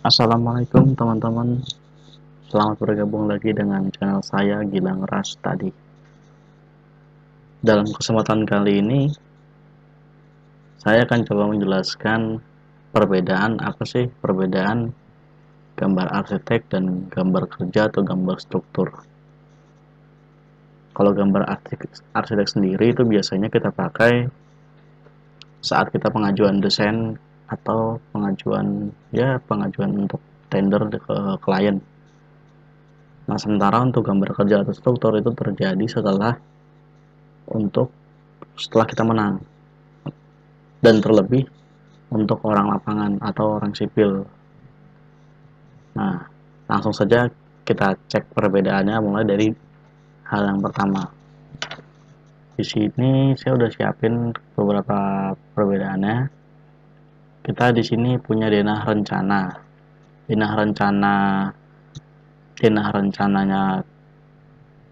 Assalamualaikum teman-teman, selamat bergabung lagi dengan channel saya Gilang Ras tadi. Dalam kesempatan kali ini, saya akan coba menjelaskan perbedaan gambar arsitek dan gambar kerja atau gambar struktur. Kalau gambar arsitek sendiri itu biasanya kita pakai saat kita pengajuan desain atau pengajuan untuk tender ke klien. Nah, sementara untuk gambar kerja atau struktur itu terjadi setelah kita menang, dan terlebih untuk orang lapangan atau orang sipil. Nah, langsung saja kita cek perbedaannya mulai dari hal yang pertama. Di sini saya udah siapin beberapa perbedaannya. Kita di sini punya denah rencana. Denah rencananya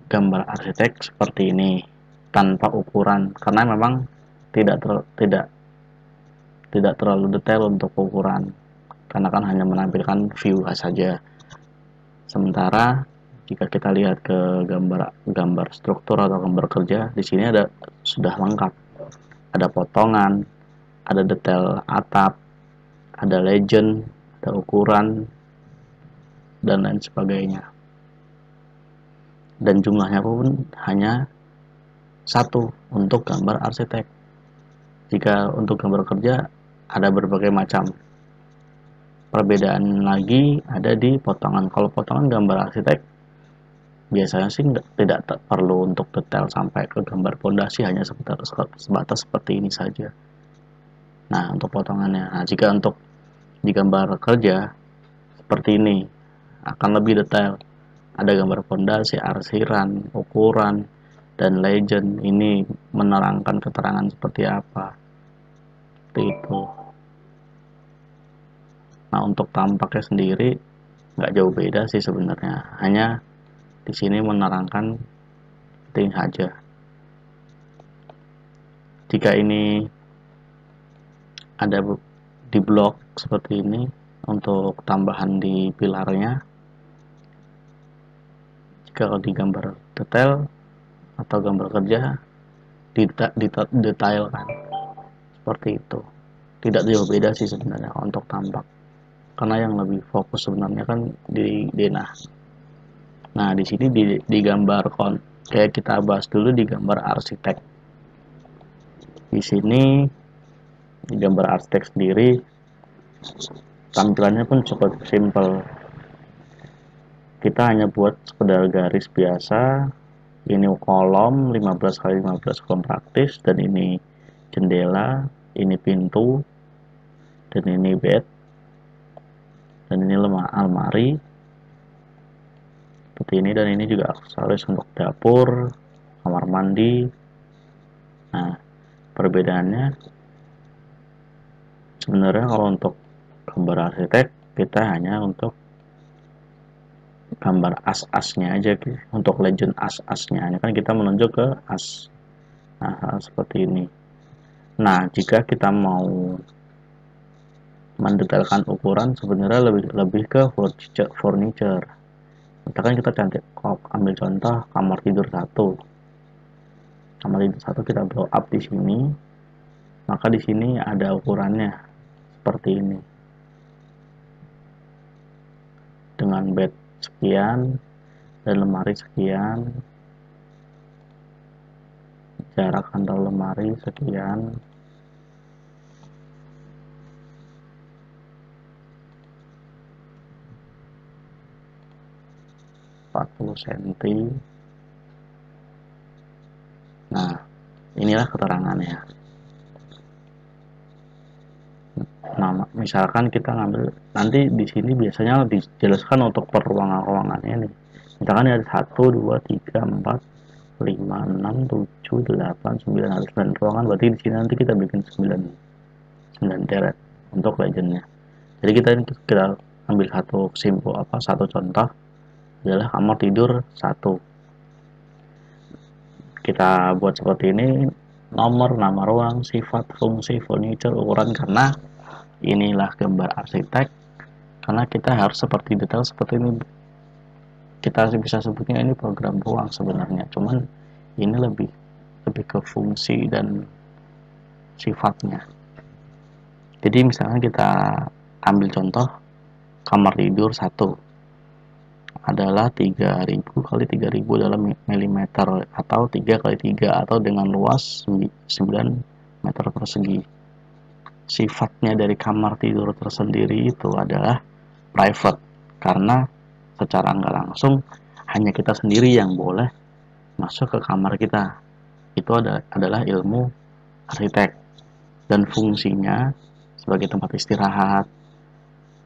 gambar arsitek seperti ini tanpa ukuran, karena memang tidak terlalu detail untuk ukuran, karena kan hanya menampilkan view saja. Sementara jika kita lihat ke gambar struktur atau gambar kerja, di sini sudah lengkap. Ada potongan, ada detail atap, ada legend, ada ukuran, dan lain sebagainya. Dan jumlahnya pun hanya satu untuk gambar arsitek. Jika untuk gambar kerja ada berbagai macam. Perbedaan lagi ada di potongan. Kalau potongan gambar arsitek biasanya sih tidak perlu untuk detail sampai ke gambar pondasi, hanya sebatas seperti ini saja. Nah, untuk potongannya. Nah, jika untuk di gambar kerja seperti ini akan lebih detail. Ada gambar pondasi, arsiran, ukuran, dan legend. Ini menerangkan keterangan seperti apa. Seperti itu. Nah, untuk tampaknya sendiri nggak jauh beda sih sebenarnya. Hanya di sini menerangkan penting saja. Jika ini ada di blok seperti ini untuk tambahan di pilarnya, jika di gambar detail atau gambar kerja detailkan seperti itu. Tidak jauh beda sih sebenarnya untuk tampak, karena yang lebih fokus sebenarnya kan di denah. Nah, di sini di gambar kayak kita bahas dulu di gambar arsitek. Di sini di gambar arsitek sendiri tampilannya pun cukup simple. Kita hanya buat sekedar garis biasa. Ini kolom 15x15 kolom praktis, dan ini jendela, ini pintu, dan ini bed, dan ini almari seperti ini, dan ini juga aksesoris untuk dapur, kamar mandi. Nah, perbedaannya sebenarnya kalau untuk gambar arsitek kita hanya untuk gambar as-asnya aja gitu. Untuk legend as-asnya ini kan kita menunjuk ke as. Nah, seperti ini. Nah, jika kita mau mendetailkan ukuran sebenarnya lebih ke furniture. Misalkan kita ambil contoh kamar tidur 1. Kamar tidur 1 kita blow up di sini. Maka di sini ada ukurannya seperti ini. Dengan bed sekian dan lemari sekian. Jarak antar lemari sekian. cm. Nah, inilah keterangannya. Nah, misalkan kita ngambil, nanti di sini biasanya dijelaskan untuk per ruangan-ruangannya nih. Misalkan ada 1, 2, 3, 4, 5, 6, 7, 8, 9, ada 9 ruangan. Berarti di sini nanti kita bikin 9 deret untuk legendnya. Jadi kita ambil satu contoh adalah kamar tidur 1. Kita buat seperti ini, nomor, nama ruang, sifat, fungsi, furniture, ukuran, karena inilah gambar arsitek karena kita harus seperti detail seperti ini. Kita bisa sebutnya ini program ruang sebenarnya, cuman ini lebih ke fungsi dan sifatnya. Jadi misalnya kita ambil contoh kamar tidur 1 adalah 3000 kali 3000 dalam milimeter, atau 3 kali 3, atau dengan luas 9 meter persegi. Sifatnya dari kamar tidur tersendiri itu adalah private, karena secara nggak langsung hanya kita sendiri yang boleh masuk ke kamar kita. Itu adalah ilmu arsitek, dan fungsinya sebagai tempat istirahat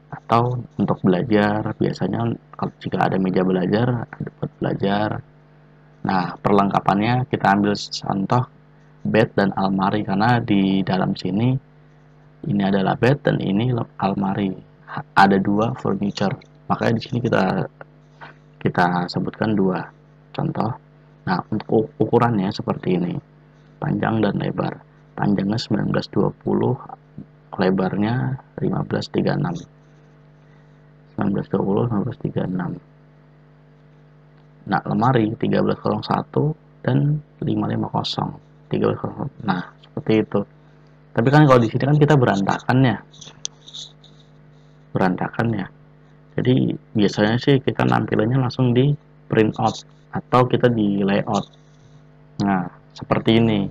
atau untuk belajar. Biasanya jika ada meja belajar, ada buat belajar. Nah, perlengkapannya kita ambil contoh bed dan almari, karena di dalam sini ini adalah bed dan ini almari. Ada 2 furniture, makanya di sini kita sebutkan 2 contoh. Nah, untuk ukurannya seperti ini, panjang dan lebar. Panjangnya 1920, lebarnya 1536. 1920 1936. Nah, lemari 1301 dan 550. 1301. Nah, seperti itu. Tapi kan kalau di sini kan kita berantakan ya. Jadi biasanya sih kita nampilannya langsung di print out atau kita di layout. Nah, seperti ini.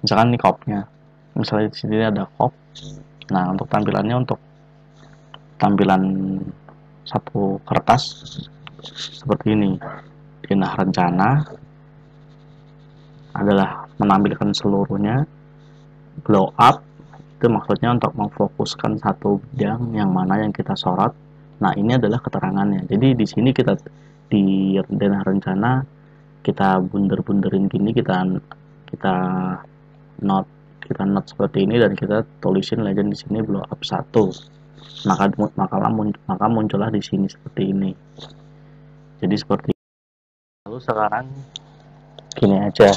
Misalkan ini kopnya. Misalnya di sini ada kop. Nah, untuk tampilannya, untuk tampilan satu kertas seperti ini. Nah, rencana adalah menampilkan seluruhnya. Blow up itu maksudnya untuk memfokuskan satu bidang yang mana yang kita sorot. Nah, ini adalah keterangannya. Jadi di sini kita di denah rencana kita bunder-bunderin gini, kita not seperti ini, dan kita tulisin legend di sini blow up 1. Maka muncullah di sini seperti ini. Jadi seperti itu. Lalu sekarang gini aja,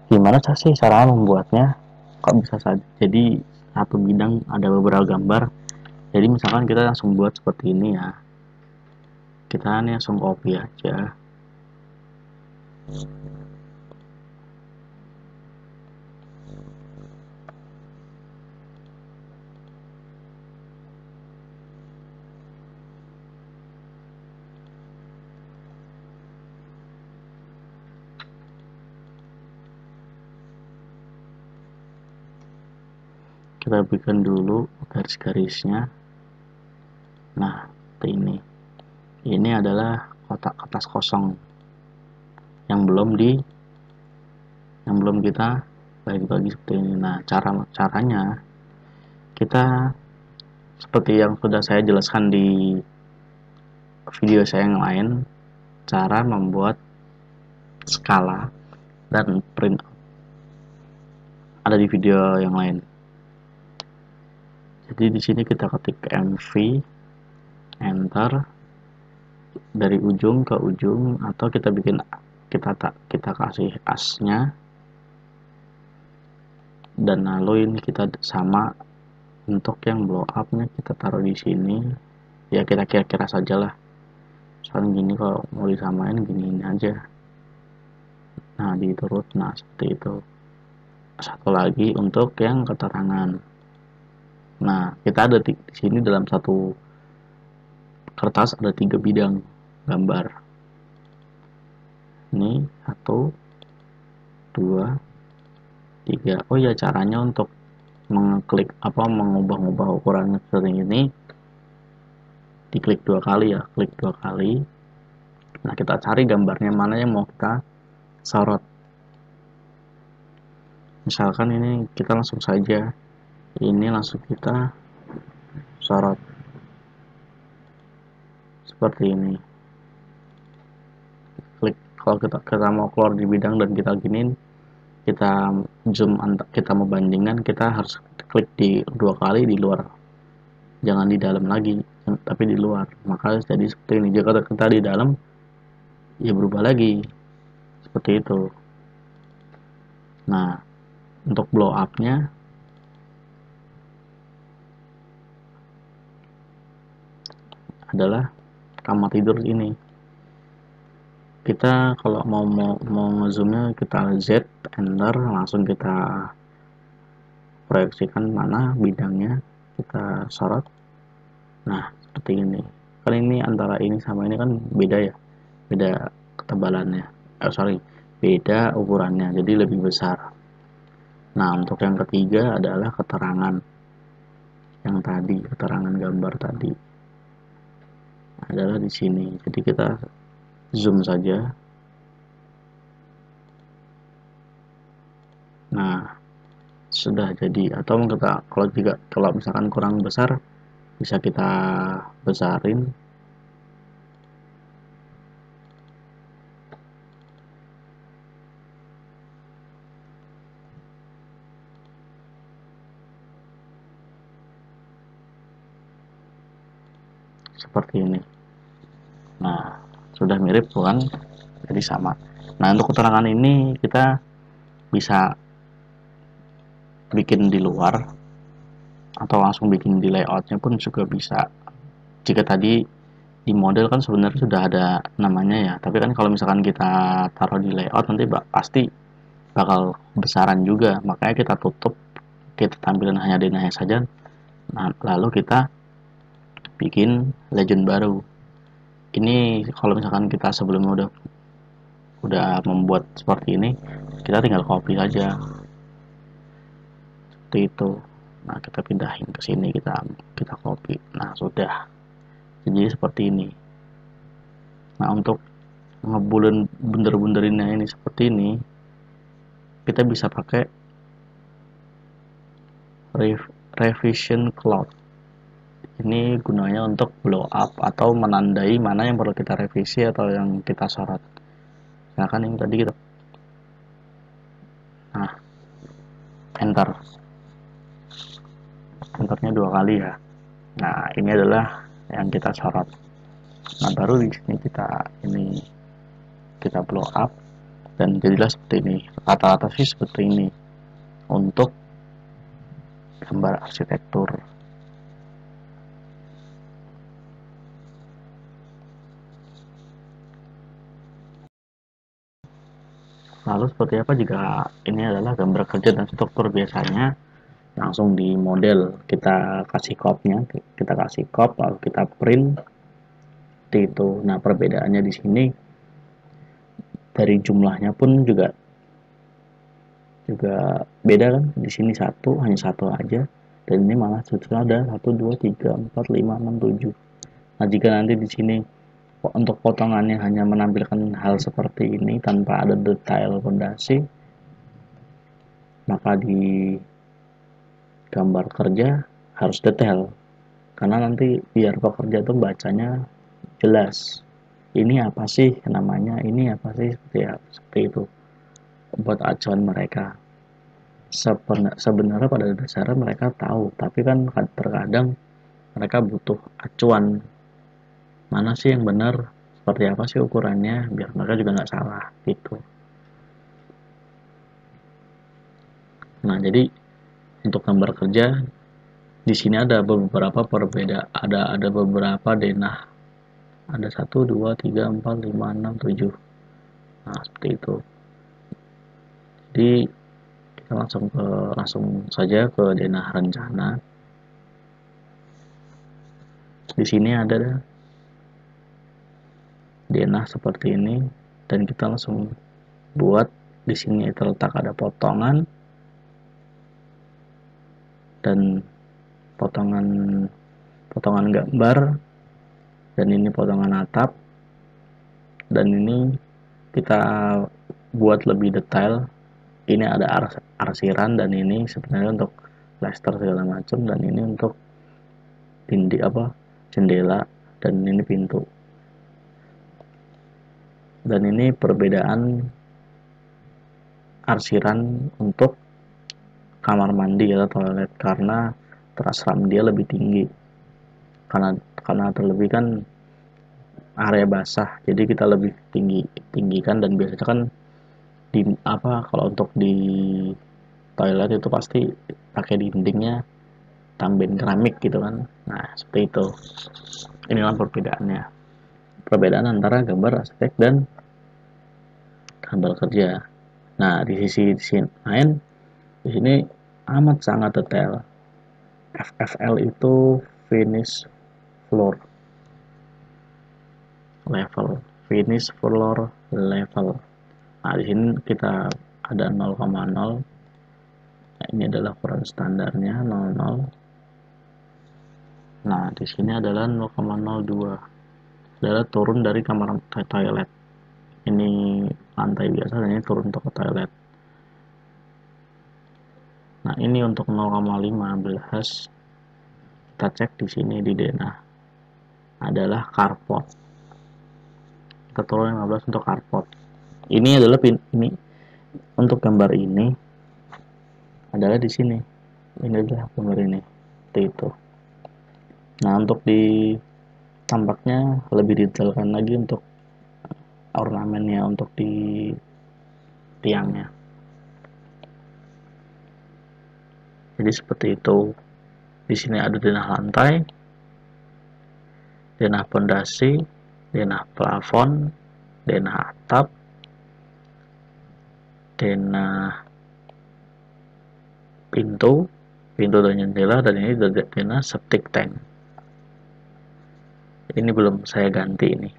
gimana sih cara membuatnya? Kok bisa saja jadi satu bidang ada beberapa gambar. Jadi misalkan kita langsung buat seperti ini ya, kita ini langsung copy aja. Kita bikin dulu garis-garisnya. Nah, ini adalah kotak kertas kosong yang belum kita bagi-bagi seperti ini. Nah, caranya kita seperti yang sudah saya jelaskan di video saya yang lain, cara membuat skala dan print ada di video yang lain. Jadi di sini kita ketik MV, enter, dari ujung ke ujung, atau kita kasih asnya, dan lalu ini kita sama untuk yang blow up-nya kita taruh di sini. Ya kita kira-kira sajalah. Soalnya gini, kalau mau disamain gini aja. Nah, diturut. Nah, seperti itu. Satu lagi untuk yang keterangan. Nah, kita ada di sini dalam satu kertas ada 3 bidang gambar. Ini 1, 2, 3. Oh ya, caranya untuk mengubah-ubah ukurannya seperti ini, diklik 2 kali ya, klik 2 kali. Nah, kita cari gambarnya mana yang mau kita sorot. Misalkan ini kita langsung saja, ini langsung kita sorot seperti ini. Klik. Kalau kita mau keluar di bidang dan kita giniin, kita zoom, kita mau bandingkan, kita harus klik di 2 kali di luar, jangan di dalam lagi, tapi di luar. Maka jadi seperti ini. Jika kita di dalam, ya berubah lagi seperti itu. Nah, untuk blow up nya adalah kamar tidur ini. Kita kalau mau ngezoomnya kita Z, enter, langsung kita proyeksikan mana bidangnya, kita sorot. Nah, seperti ini. Kan ini antara ini sama ini kan beda ya, beda ketebalannya. Beda ukurannya, jadi lebih besar. Nah, untuk yang ketiga adalah keterangan. Yang tadi, keterangan gambar tadi adalah di sini. Jadi kita zoom saja. Nah, sudah jadi. Atau kita kalau misalkan kurang besar bisa kita besarin. Seperti ini. Nah, sudah mirip bukan? Jadi sama. Nah, untuk keterangan ini kita bisa bikin di luar atau langsung bikin di layoutnya pun juga bisa. Jika tadi di model kan sebenarnya sudah ada namanya ya, tapi kan kalau misalkan kita taruh di layout nanti pasti bakal besaran juga, makanya kita tutup, kita tampilkan hanya denahnya saja. Nah, lalu kita bikin legend baru. Ini kalau misalkan kita sebelumnya udah membuat seperti ini, kita tinggal copy saja seperti itu. Nah, kita pindahin ke sini, kita copy. Nah, sudah jadi seperti ini. Nah, untuk ngebulen bunder-bunderinnya ini seperti ini, kita bisa pakai revision cloud. Ini gunanya untuk blow up atau menandai mana yang perlu kita revisi atau yang kita sorot. Nah, kan ini tadi kita, nah, enternya 2 kali ya. Nah, ini adalah yang kita sorot. Nah, baru di sini kita blow up dan jadilah seperti ini. Rata-rata sih seperti ini untuk gambar arsitektur. Lalu seperti apa jika ini adalah gambar kerja dan struktur? Biasanya langsung di model kita kasih copy-nya, kita kasih copy lalu kita print itu. Nah, perbedaannya di sini dari jumlahnya pun juga beda kan. Di sini hanya satu aja, dan ini malah sudah ada 1 2 3 4 5 6 7. Nah, jika nanti di sini untuk potongannya hanya menampilkan hal seperti ini tanpa ada detail fondasi, maka di gambar kerja harus detail, karena nanti biar pekerja tuh bacanya jelas. Ini apa sih namanya? Ini apa sih? Seperti itu. Buat acuan mereka. Sebenarnya pada dasarnya mereka tahu, tapi kan terkadang mereka butuh acuan. Mana sih yang benar? Seperti apa sih ukurannya? Biar mereka juga nggak salah gitu. Nah, jadi untuk gambar kerja di sini ada beberapa ada beberapa denah. Ada 1 2 3 4 5 6 7. Nah, seperti itu. Jadi kita langsung saja ke denah rencana. Di sini ada denah seperti ini, dan kita langsung buat. Di sini terletak ada potongan dan potongan gambar, dan ini potongan atap, dan ini kita buat lebih detail. Ini ada arsiran, dan ini sebenarnya untuk plaster segala macam, dan ini untuk jendela, dan ini pintu. Dan ini perbedaan arsiran untuk kamar mandi atau toilet, karena terasram dia lebih tinggi, karena terlebih kan area basah, jadi kita lebih tinggikan. Dan biasanya kan kalau untuk di toilet itu pasti pakai dindingnya tambahin keramik gitu kan. Nah, seperti itu. Inilah perbedaannya. Perbedaan antara gambar arsitek dan gambar kerja. Nah, di sisi lain, di sini amat sangat detail. FFL itu finish floor level, finish floor level. Nah, di sini kita ada 0,0. Nah, ini adalah ukuran standarnya 00. Nah, di sini adalah 0,02. Adalah turun dari kamar toilet. Ini lantai biasa dan ini turun untuk ke toilet. Nah, ini untuk 0,15. Kita cek di sini di denah adalah carport. Kita turun 15 untuk carport. Ini adalah ini untuk gambar ini adalah di sini. Ini adalah gambar ini. Seperti itu. Nah, untuk di tampaknya lebih detailkan lagi untuk ornamennya, untuk di tiangnya. Jadi seperti itu. Di sini ada denah lantai, denah pondasi, denah plafon, denah atap, denah pintu dan jendela, dan ini denah septic tank. Ini belum saya ganti ini.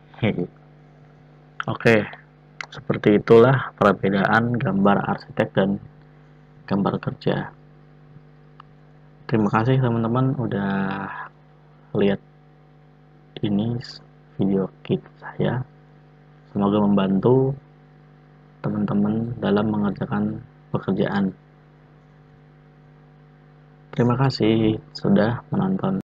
Oke, seperti itulah perbedaan gambar arsitek dan gambar kerja. Terima kasih teman-teman udah lihat ini video kit saya. Semoga membantu teman-teman dalam mengerjakan pekerjaan. Terima kasih sudah menonton.